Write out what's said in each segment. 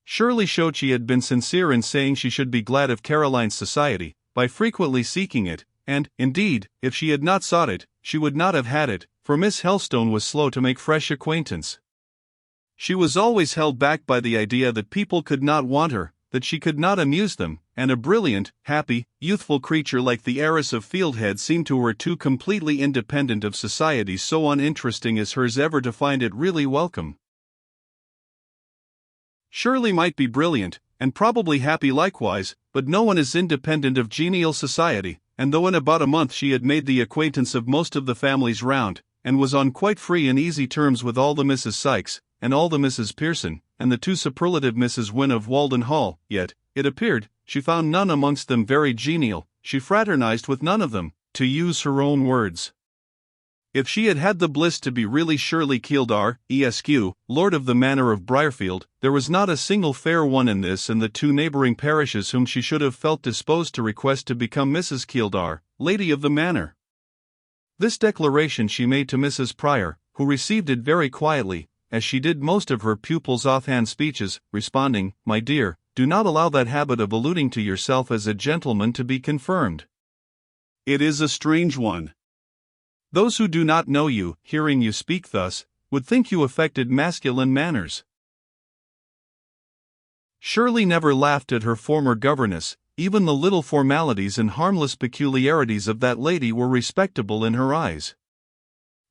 Shirley showed she had been sincere in saying she should be glad of Caroline's society, by frequently seeking it, and, indeed, if she had not sought it, she would not have had it, for Miss Helstone was slow to make fresh acquaintance. She was always held back by the idea that people could not want her, that she could not amuse them, and a brilliant, happy, youthful creature like the heiress of Fieldhead seemed to her too completely independent of society so uninteresting as hers ever to find it really welcome. Shirley might be brilliant, and probably happy likewise, but no one is independent of genial society, and though in about a month she had made the acquaintance of most of the families round, and was on quite free and easy terms with all the Mrs. Sykes, and all the Mrs. Pearson, and the two superlative Mrs. Wynne of Walden Hall, yet, it appeared, she found none amongst them very genial, she fraternized with none of them, to use her own words. If she had had the bliss to be really Shirley Keeldar, Esq., Lord of the Manor of Briarfield, there was not a single fair one in this and the two neighbouring parishes whom she should have felt disposed to request to become Mrs. Keeldar, Lady of the Manor. This declaration she made to Mrs. Pryor, who received it very quietly, as she did most of her pupils' offhand speeches, responding, "My dear, do not allow that habit of alluding to yourself as a gentleman to be confirmed. It is a strange one. Those who do not know you, hearing you speak thus, would think you affected masculine manners." Shirley never laughed at her former governess. Even the little formalities and harmless peculiarities of that lady were respectable in her eyes.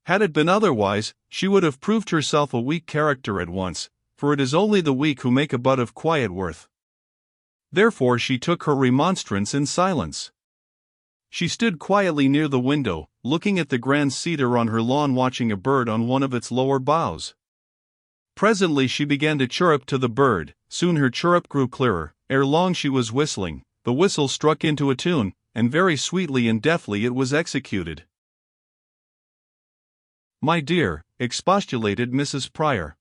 Had it been otherwise, she would have proved herself a weak character at once, for it is only the weak who make a butt of quiet worth. Therefore she took her remonstrance in silence. She stood quietly near the window, looking at the grand cedar on her lawn, watching a bird on one of its lower boughs. Presently she began to chirrup to the bird, soon her chirrup grew clearer, ere long she was whistling, the whistle struck into a tune, and very sweetly and deftly it was executed. "My dear," expostulated Mrs. Pryor.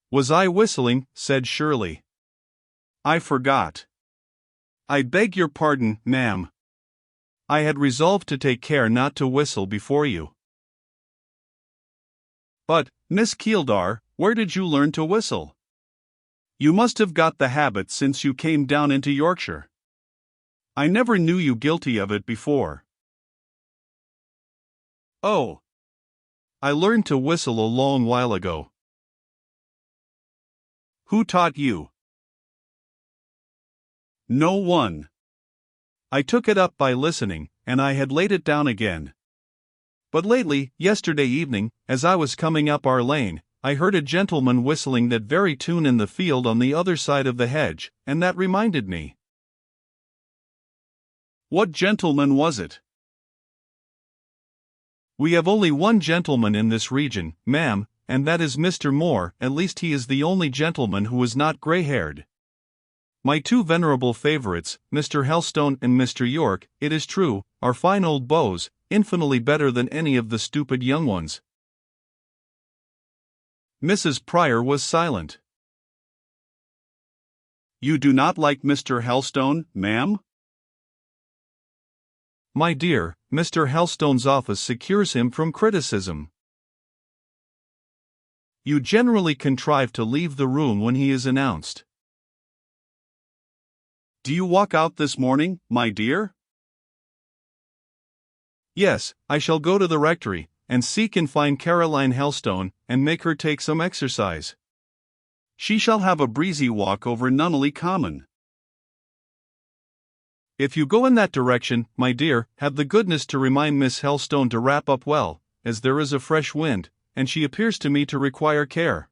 "Was I whistling?" said Shirley. "I forgot. I beg your pardon, ma'am. I had resolved to take care not to whistle before you." "But, Miss Keeldar, where did you learn to whistle? You must have got the habit since you came down into Yorkshire. I never knew you guilty of it before." "Oh, I learned to whistle a long while ago." "Who taught you?" "No one. I took it up by listening, and I had laid it down again. But lately, yesterday evening, as I was coming up our lane, I heard a gentleman whistling that very tune in the field on the other side of the hedge, and that reminded me." "What gentleman was it?" "We have only one gentleman in this region, ma'am, and that is Mr. Moore. At least he is the only gentleman who is not grey-haired. My two venerable favourites, Mr. Helstone and Mr. York, it is true, are fine old beaux, infinitely better than any of the stupid young ones." Mrs. Pryor was silent. "You do not like Mr. Helstone, ma'am?" "My dear, Mr. Helstone's office secures him from criticism. You generally contrive to leave the room when he is announced." "Do you walk out this morning, my dear?" "Yes, I shall go to the rectory, and seek and find Caroline Helstone, and make her take some exercise. She shall have a breezy walk over Nunneley Common." "If you go in that direction, my dear, have the goodness to remind Miss Helstone to wrap up well, as there is a fresh wind, and she appears to me to require care."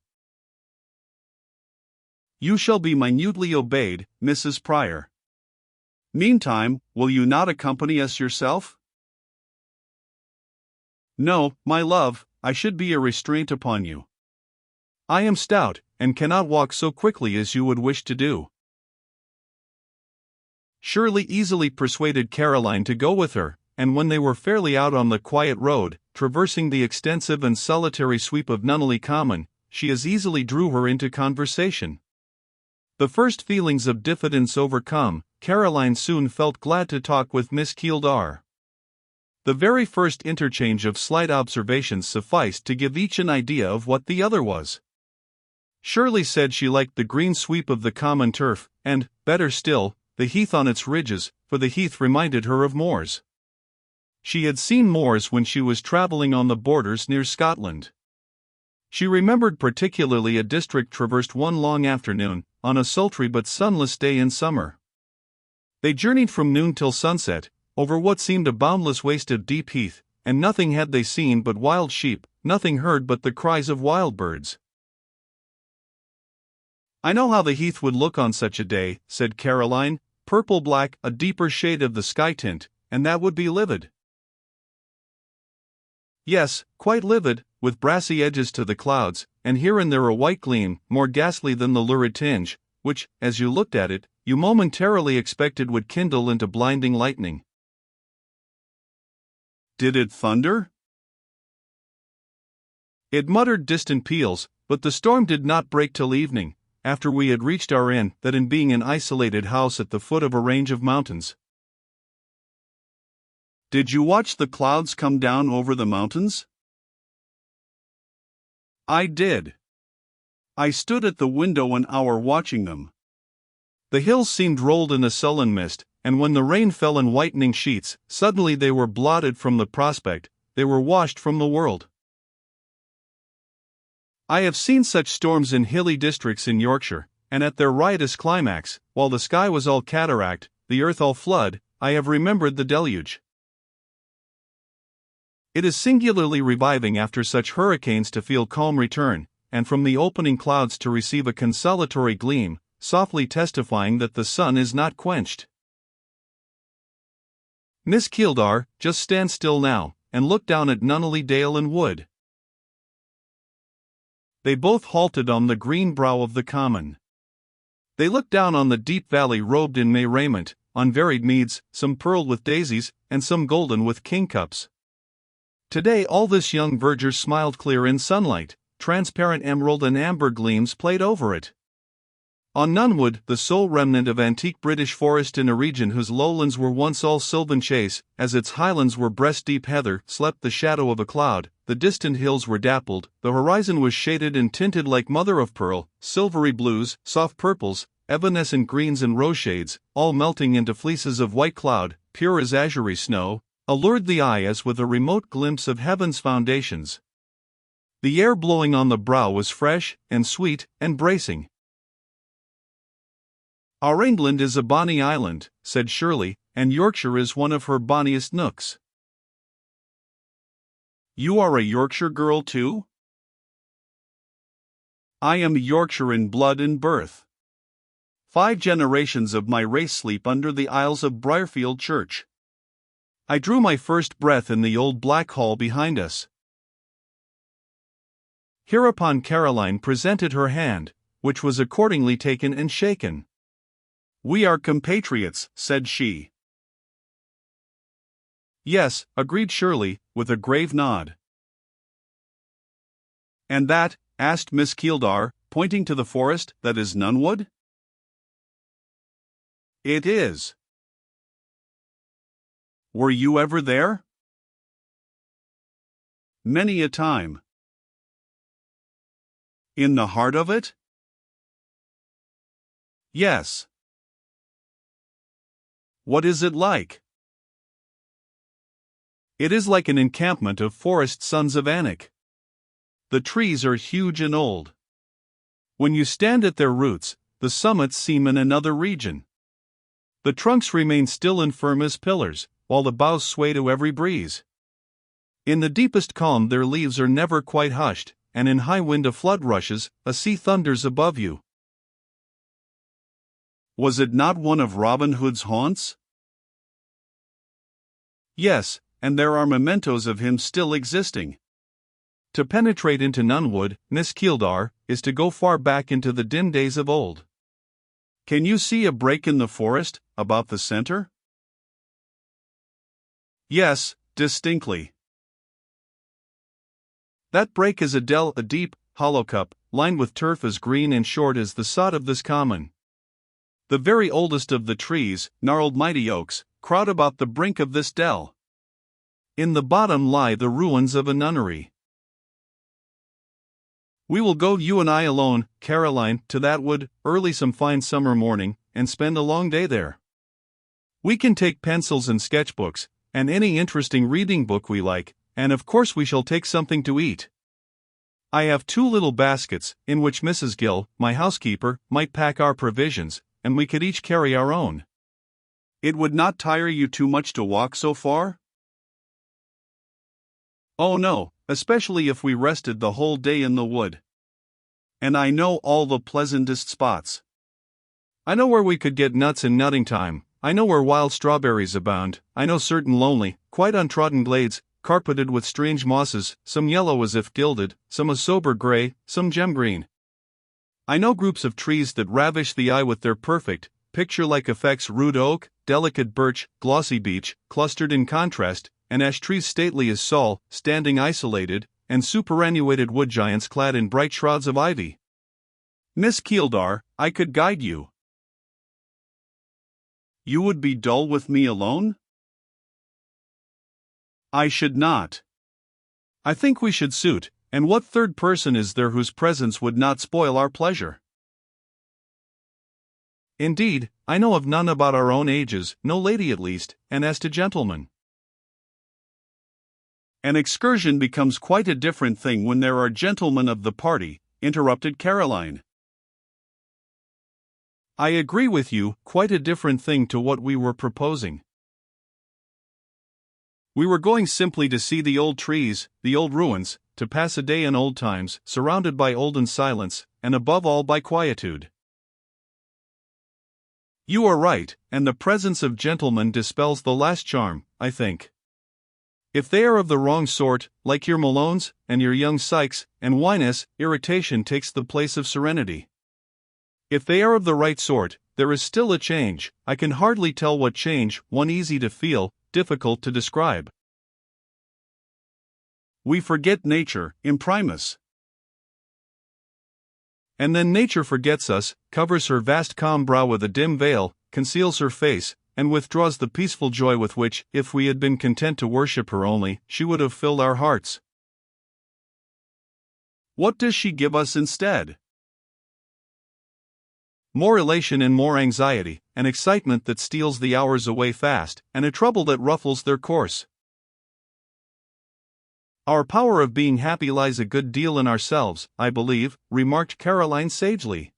"You shall be minutely obeyed, Mrs. Pryor. Meantime, will you not accompany us yourself?" "No, my love, I should be a restraint upon you. I am stout, and cannot walk so quickly as you would wish to do." Shirley easily persuaded Caroline to go with her, and when they were fairly out on the quiet road, traversing the extensive and solitary sweep of Nunneley Common, she as easily drew her into conversation. The first feelings of diffidence overcome, Caroline soon felt glad to talk with Miss Keeldar. The very first interchange of slight observations sufficed to give each an idea of what the other was. Shirley said she liked the green sweep of the common turf, and, better still, the heath on its ridges, for the heath reminded her of moors. She had seen moors when she was travelling on the borders near Scotland. She remembered particularly a district traversed one long afternoon, on a sultry but sunless day in summer. They journeyed from noon till sunset, over what seemed a boundless waste of deep heath, and nothing had they seen but wild sheep, nothing heard but the cries of wild birds. "I know how the heath would look on such a day," said Caroline, "purple-black, a deeper shade of the sky tint, and that would be livid." "Yes, quite livid, with brassy edges to the clouds, and here and there a white gleam, more ghastly than the lurid tinge, which, as you looked at it, you momentarily expected would kindle into blinding lightning." "Did it thunder?" "It muttered distant peals, but the storm did not break till evening, after we had reached our inn, that in being an isolated house at the foot of a range of mountains." "Did you watch the clouds come down over the mountains?" "I did. I stood at the window an hour watching them. The hills seemed rolled in a sullen mist, and when the rain fell in whitening sheets, suddenly they were blotted from the prospect, they were washed from the world. I have seen such storms in hilly districts in Yorkshire, and at their riotous climax, while the sky was all cataract, the earth all flood, I have remembered the deluge. It is singularly reviving after such hurricanes to feel calm return, and from the opening clouds to receive a consolatory gleam, softly testifying that the sun is not quenched. Miss Keeldar, just stand still now, and look down at Nunneley Dale and Wood." They both halted on the green brow of the common. They looked down on the deep valley robed in May raiment, on varied meads, some pearled with daisies, and some golden with kingcups. Today all this young verdure smiled clear in sunlight, transparent emerald and amber gleams played over it. On Nunwood, the sole remnant of antique British forest in a region whose lowlands were once all sylvan chase, as its highlands were breast-deep heather, slept the shadow of a cloud, the distant hills were dappled, the horizon was shaded and tinted like mother-of-pearl, silvery blues, soft purples, evanescent greens and rose shades, all melting into fleeces of white cloud, pure as azury snow, allured the eye as with a remote glimpse of heaven's foundations. The air blowing on the brow was fresh, and sweet, and bracing. "Our England is a bonny island," said Shirley, "and Yorkshire is one of her bonniest nooks." "You are a Yorkshire girl too?" "I am Yorkshire in blood and birth. 5 generations of my race sleep under the aisles of Briarfield Church. I drew my first breath in the old Black Hall behind us." Hereupon Caroline presented her hand, which was accordingly taken and shaken. "We are compatriots," said she. "Yes," agreed Shirley, with a grave nod. "And that," asked Miss Keeldar, pointing to the forest, "that is Nunwood?" "It is." "Were you ever there?" "Many a time." "In the heart of it?" "Yes." "What is it like?" "It is like an encampment of forest sons of Anak. The trees are huge and old. When you stand at their roots, the summits seem in another region. The trunks remain still and firm as pillars, while the boughs sway to every breeze. In the deepest calm their leaves are never quite hushed, and in high wind a flood rushes, a sea thunders above you." "Was it not one of Robin Hood's haunts?" "Yes, and there are mementos of him still existing. To penetrate into Nunwood, Miss Keeldar, is to go far back into the dim days of old. Can you see a break in the forest, about the center?" "Yes, distinctly. That break is a dell, a deep, hollow cup, lined with turf as green and short as the sod of this common. The very oldest of the trees, gnarled mighty oaks, crowd about the brink of this dell. In the bottom lie the ruins of a nunnery." We will go, you and I alone, Caroline, to that wood, early some fine summer morning, and spend a long day there. We can take pencils and sketchbooks, and any interesting reading book we like, and of course we shall take something to eat. I have 2 little baskets, in which Mrs. Gill, my housekeeper, might pack our provisions, and we could each carry our own. It would not tire you too much to walk so far? Oh no, especially if we rested the whole day in the wood. And I know all the pleasantest spots. I know where we could get nuts in nutting time, I know where wild strawberries abound, I know certain lonely, quite untrodden glades, carpeted with strange mosses, some yellow as if gilded, some a sober gray, some gem green. I know groups of trees that ravish the eye with their perfect, picture-like effects: rude oak, delicate birch, glossy beech, clustered in contrast, and ash trees stately as Saul, standing isolated, and superannuated wood giants clad in bright shrouds of ivy. Miss Keeldar, I could guide you. You would be dull with me alone? I should not. I think we should suit, and what third person is there whose presence would not spoil our pleasure? Indeed, I know of none about our own ages, no lady at least, and as to gentlemen. An excursion becomes quite a different thing when there are gentlemen of the party, interrupted Caroline. I agree with you, quite a different thing to what we were proposing. We were going simply to see the old trees, the old ruins, to pass a day in old times, surrounded by olden silence, and above all by quietude. You are right, and the presence of gentlemen dispels the last charm, I think. If they are of the wrong sort, like your Malones, and your young Sykes, and Wyness, irritation takes the place of serenity. If they are of the right sort, there is still a change, I can hardly tell what change, one easy to feel, difficult to describe. We forget nature, imprimus. And then nature forgets us, covers her vast calm brow with a dim veil, conceals her face, and withdraws the peaceful joy with which, if we had been content to worship her only, she would have filled our hearts. What does she give us instead? More elation and more anxiety, an excitement that steals the hours away fast, and a trouble that ruffles their course. Our power of being happy lies a good deal in ourselves, I believe, remarked Caroline sagely.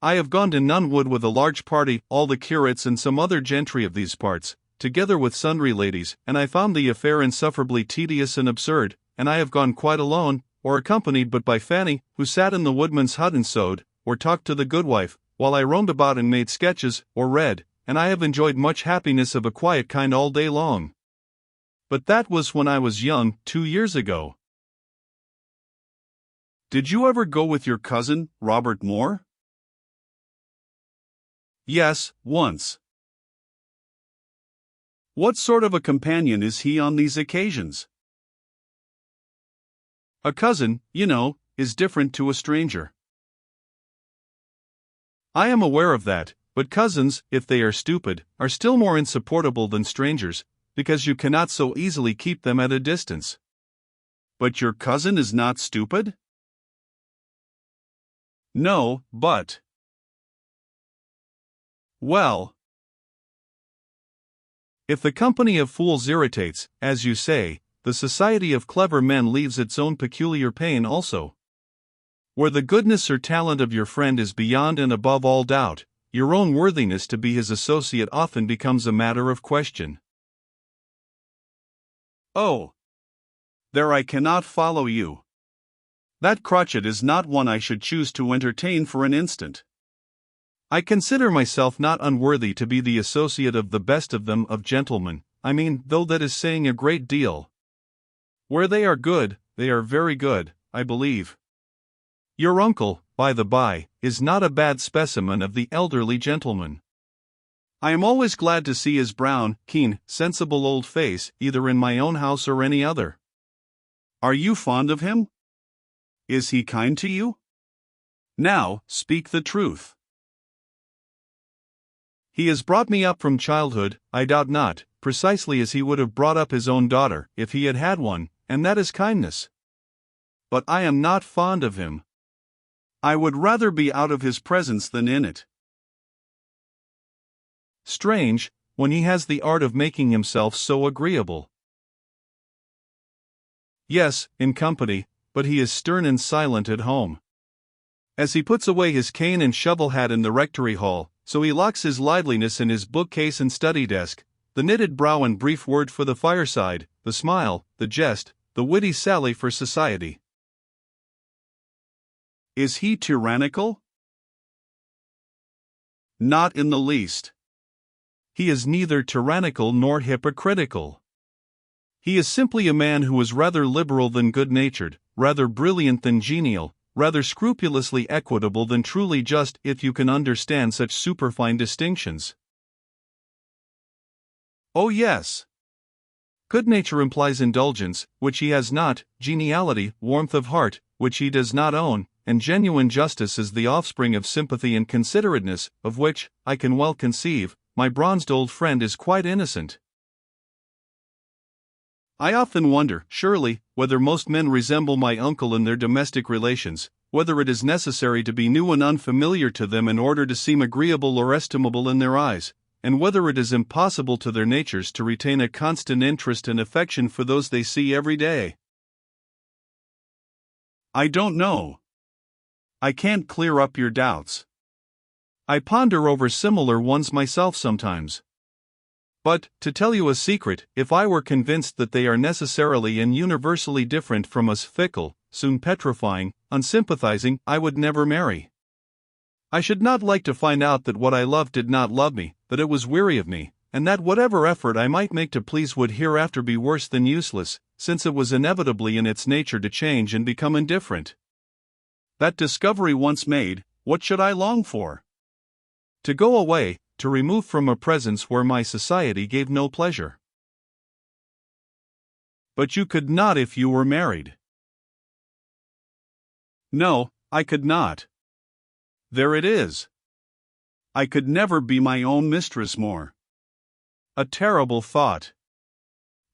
I have gone to Nunwood with a large party, all the curates and some other gentry of these parts, together with sundry ladies, and I found the affair insufferably tedious and absurd, and I have gone quite alone, or accompanied but by Fanny, who sat in the woodman's hut and sewed, or talked to the goodwife, while I roamed about and made sketches, or read, and I have enjoyed much happiness of a quiet kind all day long. But that was when I was young, 2 years ago. Did you ever go with your cousin, Robert Moore? Yes, once. What sort of a companion is he on these occasions? A cousin, you know, is different to a stranger. I am aware of that, but cousins, if they are stupid, are still more insupportable than strangers, because you cannot so easily keep them at a distance. But your cousin is not stupid? No, but... Well... If the company of fools irritates, as you say, the society of clever men leaves its own peculiar pain also. Where the goodness or talent of your friend is beyond and above all doubt, your own worthiness to be his associate often becomes a matter of question. Oh! There I cannot follow you. That crotchet is not one I should choose to entertain for an instant. I consider myself not unworthy to be the associate of the best of them, of gentlemen, I mean, though that is saying a great deal. Where they are good, they are very good, I believe. Your uncle, by the by, is not a bad specimen of the elderly gentleman. I am always glad to see his brown, keen, sensible old face, either in my own house or any other. Are you fond of him? Is he kind to you? Now, speak the truth. He has brought me up from childhood, I doubt not, precisely as he would have brought up his own daughter, if he had had one, and that is kindness. but I am not fond of him. I would rather be out of his presence than in it. Strange, when he has the art of making himself so agreeable. Yes, in company, but he is stern and silent at home. As he puts away his cane and shovel hat in the rectory hall, so he locks his liveliness in his bookcase and study desk, the knitted brow and brief word for the fireside, the smile, the jest, the witty sally for society. Is he tyrannical? Not in the least. He is neither tyrannical nor hypocritical. He is simply a man who is rather liberal than good-natured, rather brilliant than genial, rather scrupulously equitable than truly just, if you can understand such superfine distinctions. Oh yes. Good nature implies indulgence, which he has not, geniality, warmth of heart, which he does not own, and genuine justice is the offspring of sympathy and considerateness, of which, I can well conceive, my bronzed old friend is quite innocent. I often wonder, Shirley, whether most men resemble my uncle in their domestic relations, whether it is necessary to be new and unfamiliar to them in order to seem agreeable or estimable in their eyes, and whether it is impossible to their natures to retain a constant interest and affection for those they see every day. I don't know. I can't clear up your doubts. I ponder over similar ones myself sometimes. But, to tell you a secret, if I were convinced that they are necessarily and universally different from us, fickle, soon petrifying, unsympathizing, I would never marry. I should not like to find out that what I loved did not love me, that it was weary of me, and that whatever effort I might make to please would hereafter be worse than useless, since it was inevitably in its nature to change and become indifferent. That discovery once made, what should I long for? To go away, to remove from a presence where my society gave no pleasure. But you could not if you were married. No, I could not. There it is. I could never be my own mistress more. A terrible thought.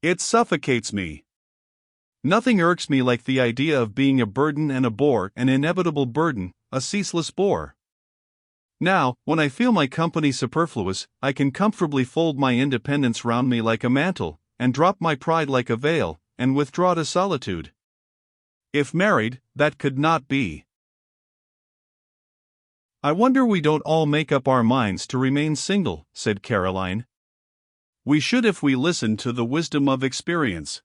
It suffocates me. Nothing irks me like the idea of being a burden and a bore, an inevitable burden, a ceaseless bore. Now, when I feel my company superfluous, I can comfortably fold my independence round me like a mantle, and drop my pride like a veil, and withdraw to solitude. If married, that could not be. I wonder we don't all make up our minds to remain single, said Caroline. We should if we listened to the wisdom of experience.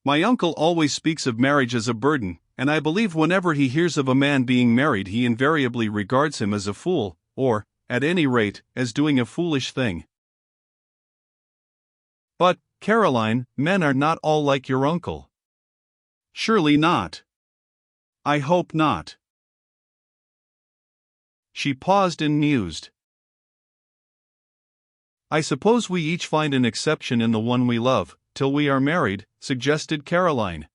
My uncle always speaks of marriage as a burden, and I believe whenever he hears of a man being married he invariably regards him as a fool, or, at any rate, as doing a foolish thing. But, Caroline, men are not all like your uncle. Surely not. I hope not. She paused and mused. I suppose we each find an exception in the one we love, till we are married, suggested Caroline.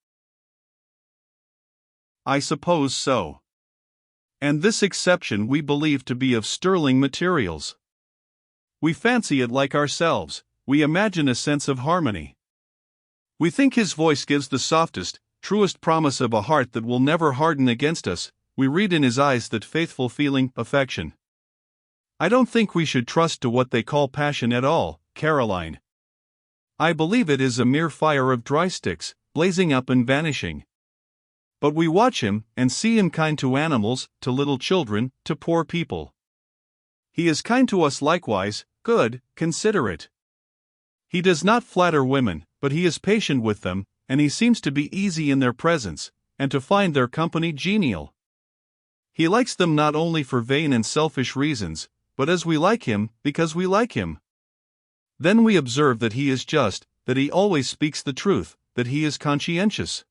I suppose so. And this exception we believe to be of sterling materials. We fancy it like ourselves, we imagine a sense of harmony. We think his voice gives the softest, truest promise of a heart that will never harden against us, we read in his eyes that faithful feeling, affection. I don't think we should trust to what they call passion at all, Caroline. I believe it is a mere fire of dry sticks, blazing up and vanishing. But we watch him, and see him kind to animals, to little children, to poor people. He is kind to us likewise, good, considerate. He does not flatter women, but he is patient with them, and he seems to be easy in their presence, and to find their company genial. He likes them not only for vain and selfish reasons, but as we like him, because we like him. Then we observe that he is just, that he always speaks the truth, that he is conscientious.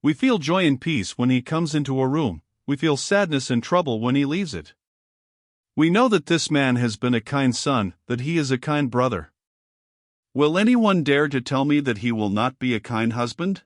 We feel joy and peace when he comes into a room, we feel sadness and trouble when he leaves it. We know that this man has been a kind son, that he is a kind brother. Will anyone dare to tell me that he will not be a kind husband?